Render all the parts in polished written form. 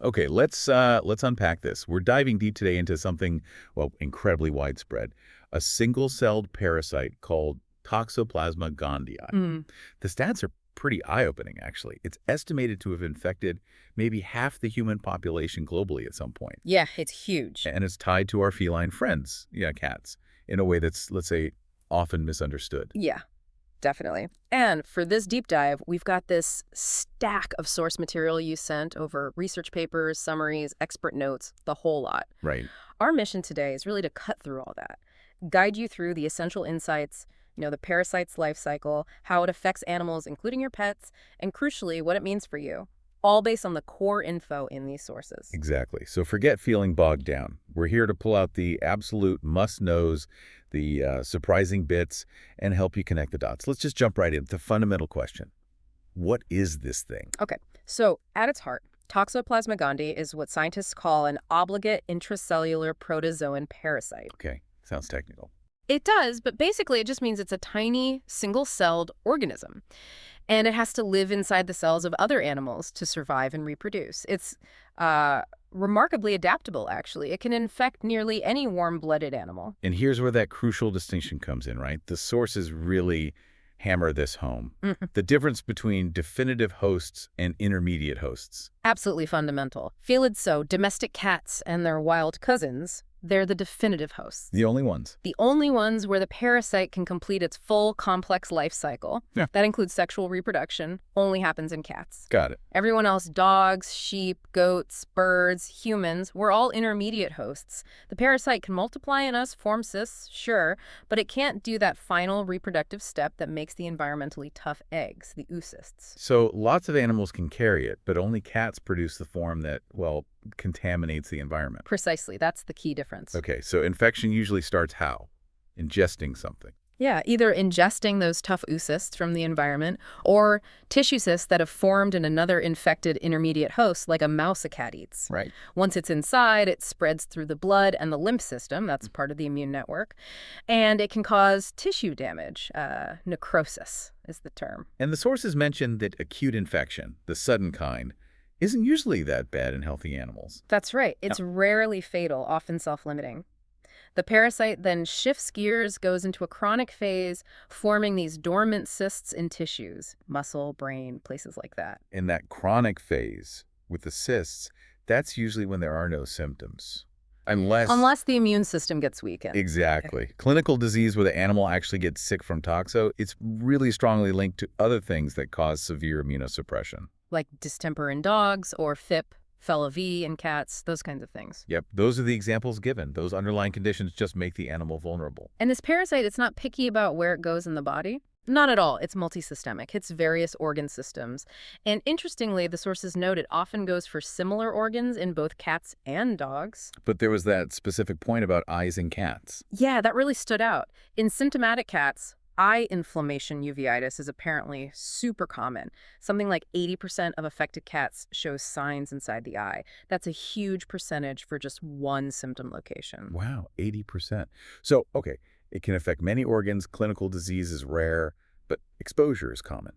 Okay, let's unpack this. We're diving deep today into something, well, incredibly widespread, a single-celled parasite called Toxoplasma gondii. Mm. The stats are pretty eye-opening, actually. It's estimated to have infected maybe half the human population globally at some point. Yeah, it's huge. And it's tied to our feline friends, yeah, cats, in a way that's, let's say, often misunderstood. Yeah, definitely. And for this deep dive, we've got this stack of source material you sent over research papers, summaries, expert notes, the whole lot. Right. Our mission today is really to cut through all that, guide you through the essential insights, the parasite's life cycle, how it affects animals, including your pets, and crucially, what it means for you, all based on the core info in these sources. Exactly. So forget feeling bogged down. We're here to pull out the absolute must-knows, the surprising bits, and help you connect the dots. Let's just jump right in. The fundamental question. What is this thing? Okay, so at its heart, Toxoplasma gondii is what scientists call an obligate intracellular protozoan parasite. Okay, sounds technical. It does, but basically it just means it's a tiny, single-celled organism. And it has to live inside the cells of other animals to survive and reproduce. It's remarkably adaptable, actually. It can infect nearly any warm-blooded animal. And here's where that crucial distinction comes in, right? The sources really hammer this home. The difference between definitive hosts and intermediate hosts. Absolutely fundamental. Felids, so domestic cats and their wild cousins, they're the definitive hosts. The only ones. The only ones where the parasite can complete its full complex life cycle. Yeah. That includes sexual reproduction, only happens in cats. Got it. Everyone else, dogs, sheep, goats, birds, humans, we're all intermediate hosts. The parasite can multiply in us, form cysts, sure, but it can't do that final reproductive step that makes the environmentally tough eggs, the oocysts. So lots of animals can carry it, but only cats produce the form that, well, contaminates the environment. Precisely. That's the key difference. Okay, so infection usually starts how? Ingesting something. Yeah, either ingesting those tough oocysts from the environment or tissue cysts that have formed in another infected intermediate host, like a mouse a cat eats. Right. Once it's inside, it spreads through the blood and the lymph system. That's part of the immune network. And it can cause tissue damage. Necrosis is the term. And the sources mention that acute infection, the sudden kind, isn't usually that bad in healthy animals. That's right. It's rarely fatal, often self-limiting. The parasite then shifts gears, goes into a chronic phase, forming these dormant cysts in tissues, muscle, brain, places like that. In that chronic phase with the cysts, that's usually when there are no symptoms. Unless the immune system gets weakened. Exactly. Clinical disease where the animal actually gets sick from toxo, it's really strongly linked to other things that cause severe immunosuppression. Like distemper in dogs or FIP, Fella V in cats, those kinds of things. Yep, those are the examples given. Those underlying conditions just make the animal vulnerable. And this parasite, it's not picky about where it goes in the body. Not at all. It's multisystemic. Hits various organ systems. And interestingly, the sources note it often goes for similar organs in both cats and dogs. But there was that specific point about eyes in cats. Yeah, that really stood out. In symptomatic cats, eye inflammation uveitis is apparently super common. Something like 80% of affected cats shows signs inside the eye. That's a huge percentage for just one symptom location. Wow, 80%. So, okay, it can affect many organs, clinical disease is rare, but exposure is common.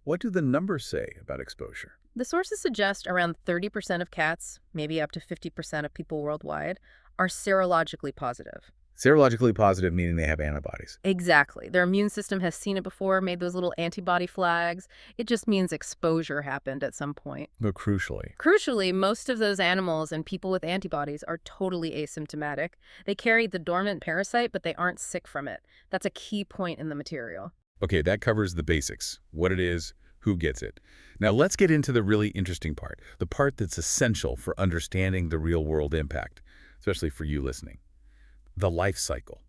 What do the numbers say about exposure? The sources suggest around 30% of cats, maybe up to 50% of people worldwide, are serologically positive. Serologically positive meaning they have antibodies. Exactly. Their immune system has seen it before, made those little antibody flags. It just means exposure happened at some point. But crucially, Most of those animals and people with antibodies are totally asymptomatic. They carry the dormant parasite, but they aren't sick from it. That's a key point in the material. okay, that covers the basics, what it is, who gets it. Now let's get into the really interesting part, the part that's essential for understanding the real-world impact, especially for you listening. The life cycle,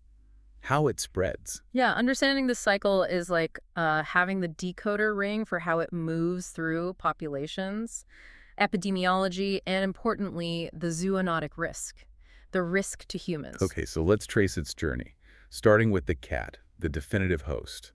how it spreads. Yeah, understanding this cycle is like having the decoder ring for how it moves through populations, epidemiology, and importantly, the zoonotic risk, the risk to humans. Okay, so let's trace its journey, starting with the cat, the definitive host.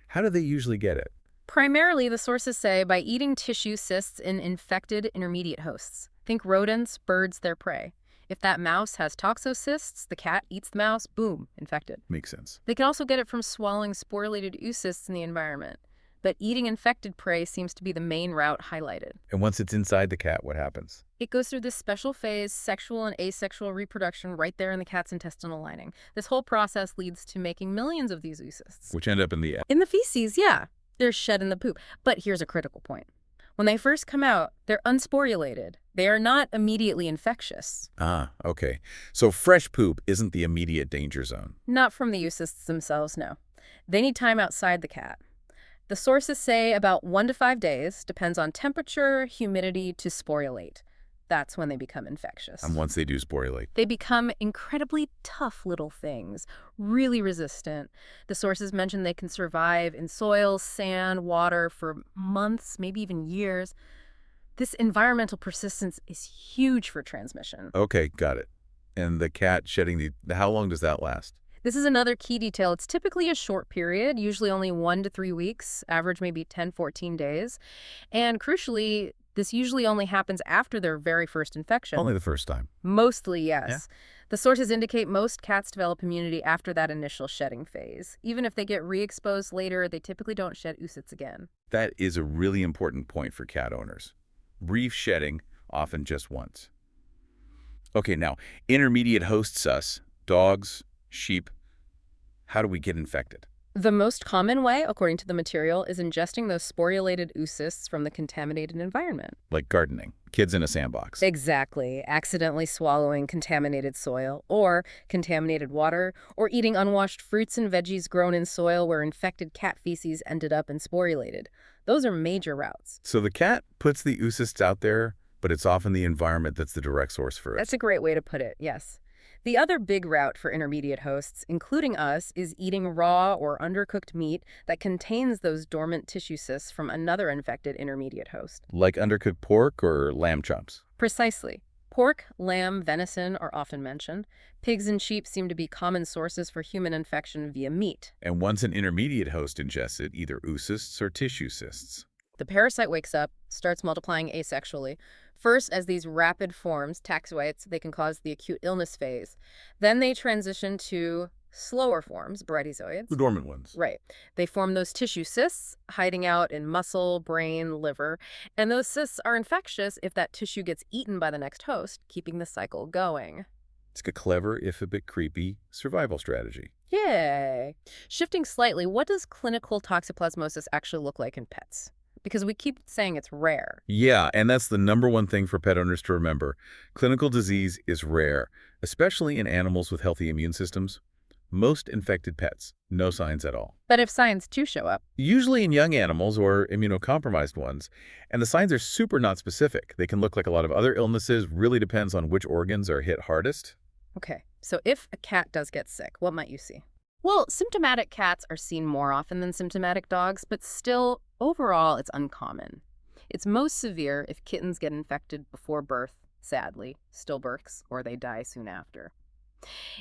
How do they usually get it? Primarily, the sources say by eating tissue cysts in infected intermediate hosts. Think rodents, birds, their prey. If that mouse has toxocysts, the cat eats the mouse, boom, infected. Makes sense. They can also get it from swallowing sporulated oocysts in the environment. But eating infected prey seems to be the main route highlighted. And once it's inside the cat, what happens? It goes through this special phase, sexual and asexual reproduction, right there in the cat's intestinal lining. This whole process leads to making millions of these oocysts. Which end up in the... In the feces, yeah. They're shed in the poop. But here's a critical point. When they first come out, they're unsporulated. They are not immediately infectious. Ah, okay. So fresh poop isn't the immediate danger zone. Not from the oocysts themselves, no. They need time outside the cat. The sources say about 1 to 5 days, depends on temperature, humidity, to sporulate. That's when they become infectious. And once they do sporulate. They become incredibly tough little things, really resistant. The sources mention they can survive in soil, sand, water for months, maybe even years. This environmental persistence is huge for transmission. Okay, got it. And the cat shedding how long does that last? This is another key detail. It's typically a short period, usually only 1 to 3 weeks, average maybe 10, 14 days. And crucially, this usually only happens after their very first infection. Only the first time. Mostly, yes. Yeah. The sources indicate most cats develop immunity after that initial shedding phase. Even if they get re-exposed later, they typically don't shed oocysts again. That is a really important point for cat owners. Brief shedding, often just once. Okay, now, intermediate hosts us, dogs, sheep. How do we get infected? The most common way, according to the material, is ingesting those sporulated oocysts from the contaminated environment. Like gardening, kids in a sandbox. Exactly. Accidentally swallowing contaminated soil or contaminated water, or eating unwashed fruits and veggies grown in soil where infected cat feces ended up and sporulated. Those are major routes. So the cat puts the oocysts out there, but it's often the environment that's the direct source for it. That's a great way to put it, yes. The other big route for intermediate hosts, including us, is eating raw or undercooked meat that contains those dormant tissue cysts from another infected intermediate host. Like undercooked pork or lamb chops. Precisely. Pork, lamb, venison are often mentioned. Pigs and sheep seem to be common sources for human infection via meat. And once an intermediate host ingests it, either oocysts or tissue cysts. The parasite wakes up, starts multiplying asexually. First, as these rapid forms, taxoites, they can cause the acute illness phase. Then they transition to slower forms, brightozoids. The dormant ones. Right. They form those tissue cysts, hiding out in muscle, brain, liver. And those cysts are infectious if that tissue gets eaten by the next host, keeping the cycle going. It's a clever, if a bit creepy, survival strategy. Yay! Shifting slightly, what does clinical toxoplasmosis actually look like in pets? Because we keep saying it's rare. Yeah, and that's the #1 thing for pet owners to remember. Clinical disease is rare, especially in animals with healthy immune systems. Most infected pets, no signs at all. But if signs do show up? Usually in young animals or immunocompromised ones, and the signs are super not specific. They can look like a lot of other illnesses, really depends on which organs are hit hardest. Okay, so if a cat does get sick, what might you see? Well, symptomatic cats are seen more often than symptomatic dogs, but still, overall, it's uncommon. It's most severe if kittens get infected before birth, sadly, stillbirths, or they die soon after.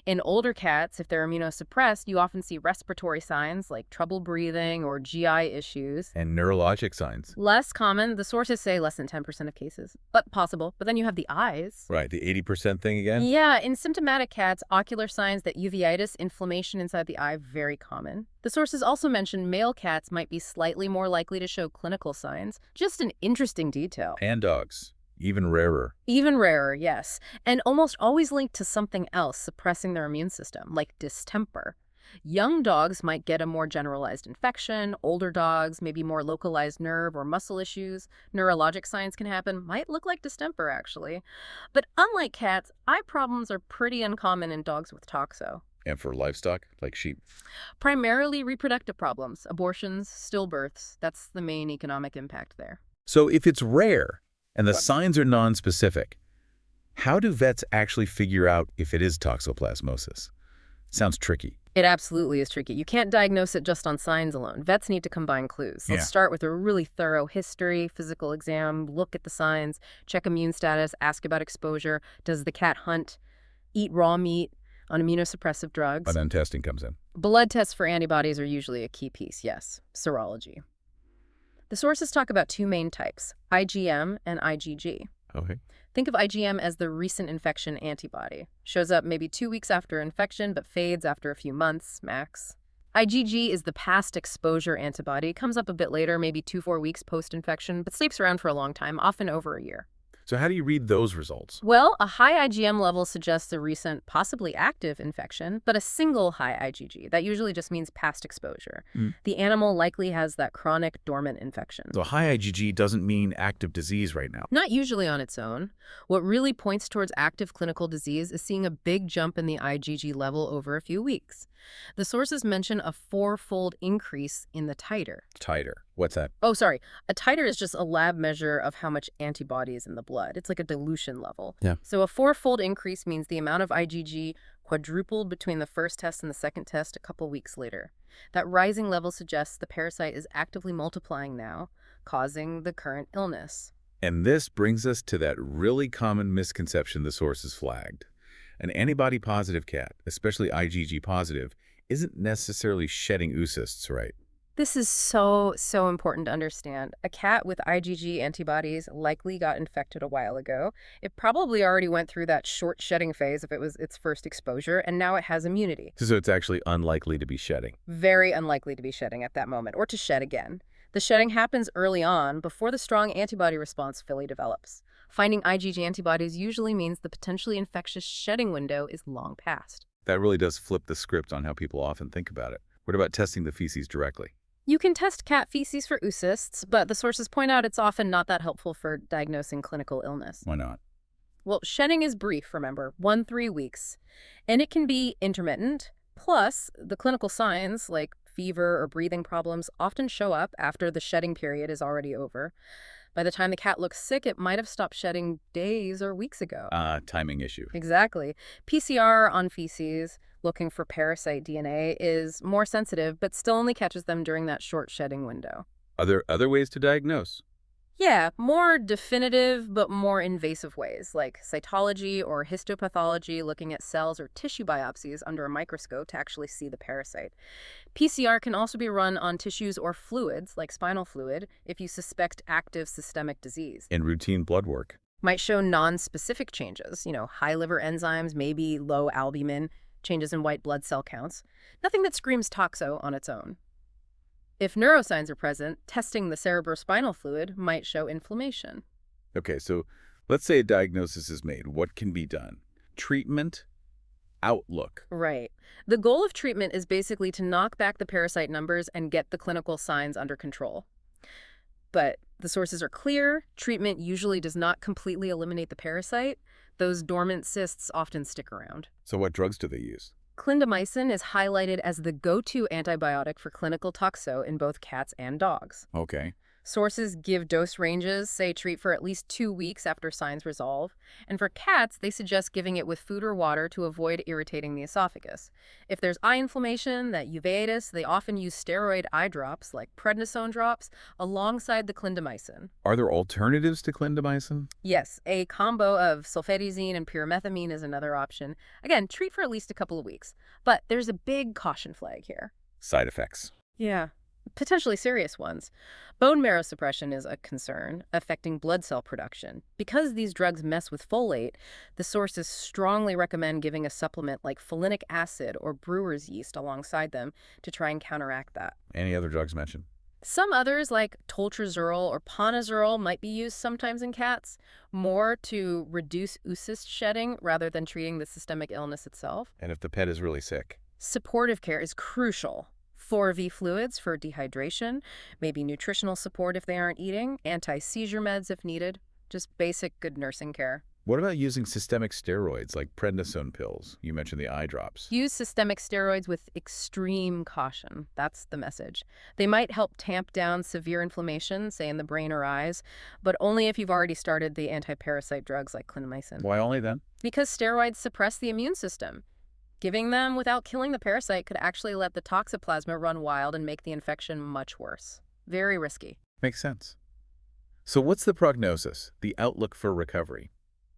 In older cats, if they're immunosuppressed, you often see respiratory signs like trouble breathing or GI issues. And neurologic signs. Less common, the sources say less than 10% of cases, but possible. But then you have the eyes. Right, the 80% thing again? Yeah, in symptomatic cats, ocular signs, that uveitis, inflammation inside the eye, very common. The sources also mention male cats might be slightly more likely to show clinical signs. Just an interesting detail. And dogs. Even rarer. Even rarer, yes. And almost always linked to something else suppressing their immune system, like distemper. Young dogs might get a more generalized infection. Older dogs, maybe more localized nerve or muscle issues. Neurologic signs can happen. Might look like distemper, actually. But unlike cats, eye problems are pretty uncommon in dogs with toxo. And for livestock, like sheep? Primarily reproductive problems, abortions, stillbirths. That's the main economic impact there. So if it's rare, and the signs are non-specific, how do vets actually figure out if it is toxoplasmosis? Sounds tricky. It absolutely is tricky. You can't diagnose it just on signs alone. Vets need to combine clues. Let's start with a really thorough history, physical exam, look at the signs, check immune status, ask about exposure. Does the cat hunt, eat raw meat, on immunosuppressive drugs? And then testing comes in. Blood tests for antibodies are usually a key piece, yes. Serology. The sources talk about 2 main types, IgM and IgG. Okay. Think of IgM as the recent infection antibody. Shows up maybe 2 weeks after infection, but fades after a few months, max. IgG is the past exposure antibody. Comes up a bit later, maybe 2-4 weeks post-infection, but sleeps around for a long time, often over a year. So how do you read those results? Well, a high IgM level suggests a recent, possibly active infection, but a single high IgG, that usually just means past exposure. Mm. The animal likely has that chronic dormant infection. So high IgG doesn't mean active disease right now. Not usually on its own. What really points towards active clinical disease is seeing a big jump in the IgG level over a few weeks. The sources mention a 4-fold increase in the titer. Titer. What's that? Oh, sorry. A titer is just a lab measure of how much antibody is in the blood. It's like a dilution level. Yeah. So a 4-fold increase means the amount of IgG quadrupled between the first test and the second test a couple weeks later. That rising level suggests the parasite is actively multiplying now, causing the current illness. And this brings us to that really common misconception the sources flagged. An antibody-positive cat, especially IgG positive, isn't necessarily shedding oocysts, right? This is so important to understand. A cat with IgG antibodies likely got infected a while ago. It probably already went through that short shedding phase if it was its first exposure, and now it has immunity. So it's actually unlikely to be shedding. Very unlikely to be shedding at that moment, or to shed again. The shedding happens early on, before the strong antibody response fully develops. Finding IgG antibodies usually means the potentially infectious shedding window is long past. That really does flip the script on how people often think about it. What about testing the feces directly? You can test cat feces for oocysts, but the sources point out it's often not that helpful for diagnosing clinical illness. Why not? Well, shedding is brief, remember, 1-3 weeks, and it can be intermittent. Plus, the clinical signs, like fever or breathing problems, often show up after the shedding period is already over. By the time the cat looks sick, it might have stopped shedding days or weeks ago. Timing issue. Exactly. PCR on feces, looking for parasite DNA, is more sensitive, but still only catches them during that short shedding window. Are there other ways to diagnose? Yeah, more definitive but more invasive ways, like cytology or histopathology, looking at cells or tissue biopsies under a microscope to actually see the parasite. PCR can also be run on tissues or fluids, like spinal fluid, if you suspect active systemic disease. In routine blood work. Might show non-specific changes, high liver enzymes, maybe low albumin, changes in white blood cell counts. Nothing that screams toxo on its own. If neurosigns are present, testing the cerebrospinal fluid might show inflammation. Okay, so let's say a diagnosis is made. What can be done? Treatment, outlook. Right. The goal of treatment is basically to knock back the parasite numbers and get the clinical signs under control. But the sources are clear. Treatment usually does not completely eliminate the parasite. Those dormant cysts often stick around. So what drugs do they use? Clindamycin is highlighted as the go-to antibiotic for clinical toxo in both cats and dogs. Okay. Sources give dose ranges, say treat for at least 2 weeks after signs resolve. And for cats, they suggest giving it with food or water to avoid irritating the esophagus. If there's eye inflammation, that uveitis, they often use steroid eye drops, like prednisone drops, alongside the clindamycin. Are there alternatives to clindamycin? Yes, a combo of sulfetazine and pyrimethamine is another option. Again, treat for at least a couple of weeks. But there's a big caution flag here. Side effects. Yeah. Potentially serious ones. Bone marrow suppression is a concern, affecting blood cell production. Because these drugs mess with folate, the sources strongly recommend giving a supplement like folinic acid or brewer's yeast alongside them to try and counteract that. Any other drugs mentioned? Some others, like toltrazuril or ponazuril, might be used sometimes in cats, more to reduce oocyst shedding rather than treating the systemic illness itself. And if the pet is really sick? Supportive care is crucial. 4V fluids for dehydration, maybe nutritional support if they aren't eating, anti-seizure meds if needed, just basic good nursing care. What about using systemic steroids like prednisone pills? You mentioned the eye drops. Use systemic steroids with extreme caution. That's the message. They might help tamp down severe inflammation, say in the brain or eyes, but only if you've already started the anti-parasite drugs like clindamycin. Why only then? Because steroids suppress the immune system. Giving them without killing the parasite could actually let the Toxoplasma run wild and make the infection much worse. Very risky. Makes sense. So what's the prognosis, the outlook for recovery?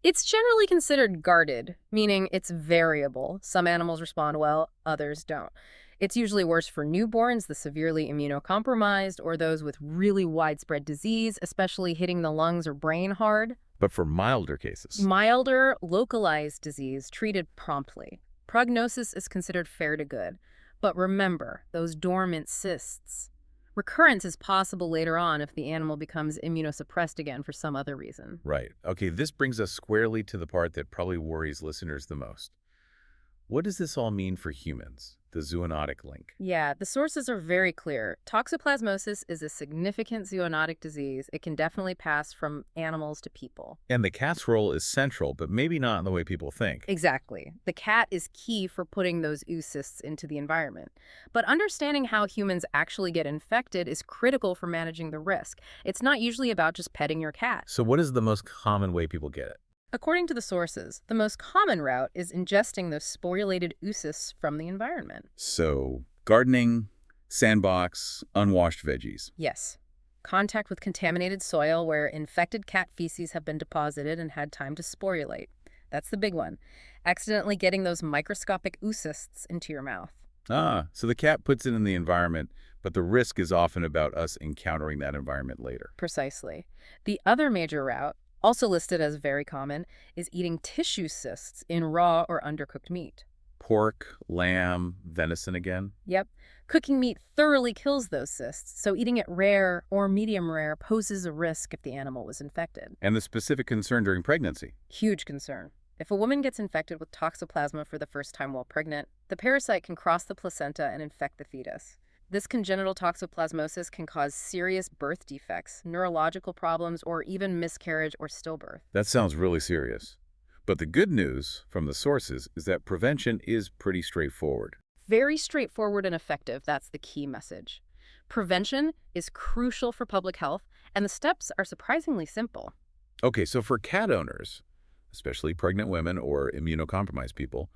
It's generally considered guarded, meaning it's variable. Some animals respond well, others don't. It's usually worse for newborns, the severely immunocompromised, or those with really widespread disease, especially hitting the lungs or brain hard. But for milder cases? Milder, localized disease treated promptly. Prognosis is considered fair to good. But remember, those dormant cysts. Recurrence is possible later on if the animal becomes immunosuppressed again for some other reason. Right. Okay, this brings us squarely to the part that probably worries listeners the most. What does this all mean for humans? The zoonotic link. Yeah, the sources are very clear. Toxoplasmosis is a significant zoonotic disease. It can definitely pass from animals to people. And the cat's role is central, but maybe not in the way people think. Exactly. The cat is key for putting those oocysts into the environment. But understanding how humans actually get infected is critical for managing the risk. It's not usually about just petting your cat. So what is the most common way people get it? According to the sources, the most common route is ingesting those sporulated oocysts from the environment. So gardening, sandbox, unwashed veggies. Yes. Contact with contaminated soil where infected cat feces have been deposited and had time to sporulate. That's the big one. Accidentally getting those microscopic oocysts into your mouth. Ah, so the cat puts it in the environment, but the risk is often about us encountering that environment later. Precisely. The other major route, also listed as very common, is eating tissue cysts in raw or undercooked meat. Pork, lamb, venison again. Yep. Cooking meat thoroughly kills those cysts, so eating it rare or medium rare poses a risk if the animal was infected. And the specific concern during pregnancy. Huge concern. If a woman gets infected with Toxoplasma for the first time while pregnant, the parasite can cross the placenta and infect the fetus. This congenital toxoplasmosis can cause serious birth defects, neurological problems, or even miscarriage or stillbirth. That sounds really serious. But the good news from the sources is that prevention is pretty straightforward. Very straightforward and effective, that's the key message. Prevention is crucial for public health, and the steps are surprisingly simple. Okay, so for cat owners, especially pregnant women or immunocompromised people,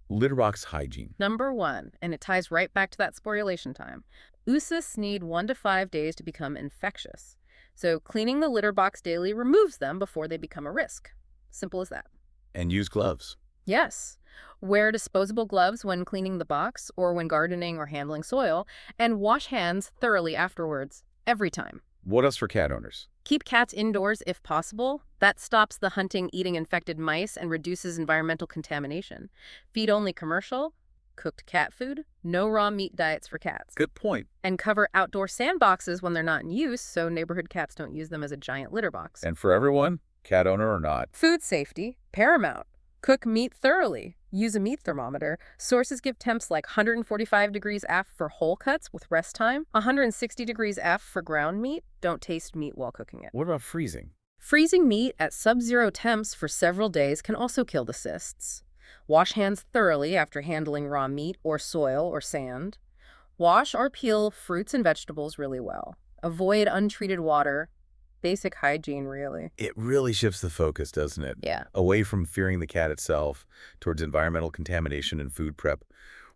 litter box hygiene. Number 1, and it ties right back to that sporulation time. Oocysts need 1 to 5 days to become infectious. So cleaning the litter box daily removes them before they become a risk. Simple as that. And use gloves. Yes. Wear disposable gloves when cleaning the box or when gardening or handling soil, and wash hands thoroughly afterwards, every time. What else for cat owners? Keep cats indoors if possible. That stops the hunting, eating infected mice and reduces environmental contamination. Feed only commercial, cooked cat food, no raw meat diets for cats. Good point. And cover outdoor sandboxes when they're not in use so neighborhood cats don't use them as a giant litter box. And for everyone, cat owner or not. Food safety, paramount. Cook meat thoroughly. Use a meat thermometer. Sources give temps like 145 degrees F for whole cuts with rest time, 160 degrees F for ground meat. Don't taste meat while cooking it. What about freezing? Freezing meat at sub-zero temps for several days can also kill the cysts. Wash hands thoroughly after handling raw meat or soil or sand. Wash or peel fruits and vegetables really well. Avoid untreated water. Basic hygiene, really. It really shifts the focus, doesn't it? Yeah. Away from fearing the cat itself towards environmental contamination and food prep.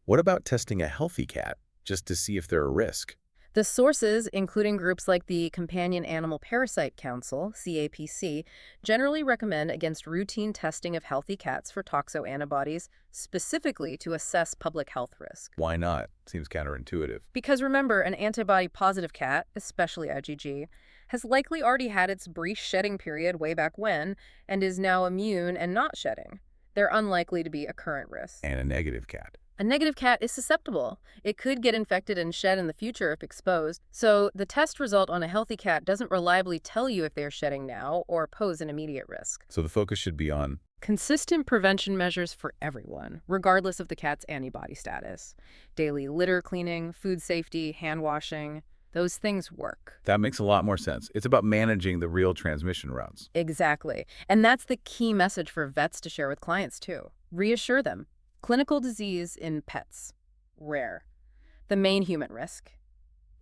What about testing a healthy cat just to see if they're a risk? The sources, including groups like the Companion Animal Parasite Council, CAPC, generally recommend against routine testing of healthy cats for toxo antibodies, specifically to assess public health risk. Why not? Seems counterintuitive. Because remember, an antibody-positive cat, especially IgG, has likely already had its brief shedding period way back when and is now immune and not shedding. They're unlikely to be a current risk. And a negative cat. A negative cat is susceptible. It could get infected and shed in the future if exposed. So the test result on a healthy cat doesn't reliably tell you if they're shedding now or pose an immediate risk. So the focus should be on consistent prevention measures for everyone, regardless of the cat's antibody status. Daily litter cleaning, food safety, hand washing, those things work. That makes a lot more sense. It's about managing the real transmission routes. Exactly. And that's the key message for vets to share with clients, too. Reassure them. Clinical disease in pets. Rare. The main human risk.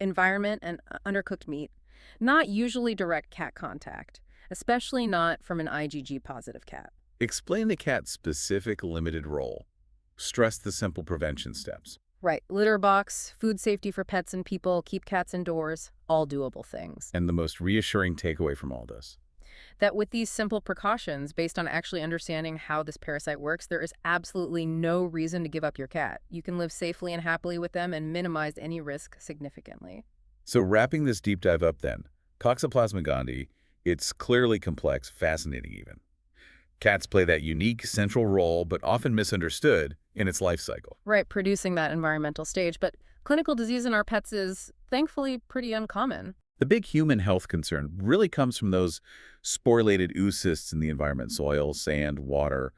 Environment and undercooked meat. Not usually direct cat contact, especially not from an IgG-positive cat. Explain the cat's specific limited role. Stress the simple prevention steps. Right. Litter box, food safety for pets and people, keep cats indoors, all doable things. And the most reassuring takeaway from all this. That with these simple precautions, based on actually understanding how this parasite works, there is absolutely no reason to give up your cat. You can live safely and happily with them and minimize any risk significantly. So wrapping this deep dive up then, Toxoplasma gondii, it's clearly complex, fascinating even. Cats play that unique central role, but often misunderstood, in its life cycle. Right, producing that environmental stage, but clinical disease in our pets is thankfully pretty uncommon. The big human health concern really comes from those sporulated oocysts in the environment, soil, sand, water,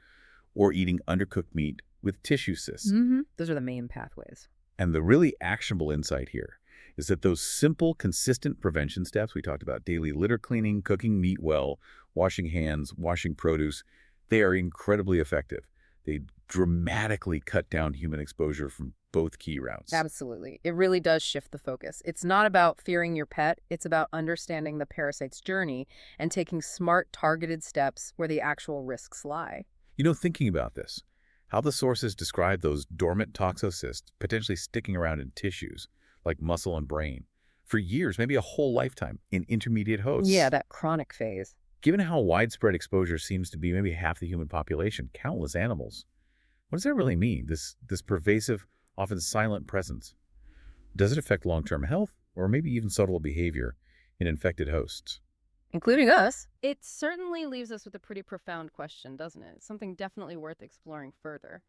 or eating undercooked meat with tissue cysts. Those are the main pathways. And the really actionable insight here is that those simple, consistent prevention steps we talked about, daily litter cleaning, cooking meat well, washing hands, washing produce, they are incredibly effective. They dramatically cut down human exposure from both key routes. Absolutely. It really does shift the focus. It's not about fearing your pet. It's about understanding the parasite's journey and taking smart, targeted steps where the actual risks lie. You know, thinking about this, how the sources describe those dormant toxocysts potentially sticking around in tissues, like muscle and brain, for years, maybe a whole lifetime, in intermediate hosts. Yeah, that chronic phase. Given how widespread exposure seems to be maybe half the human population, countless animals, what does that really mean, this pervasive, often silent presence? Does it affect long-term health or maybe even subtle behavior in infected hosts? Including us. It certainly leaves us with a pretty profound question, doesn't it? Something definitely worth exploring further.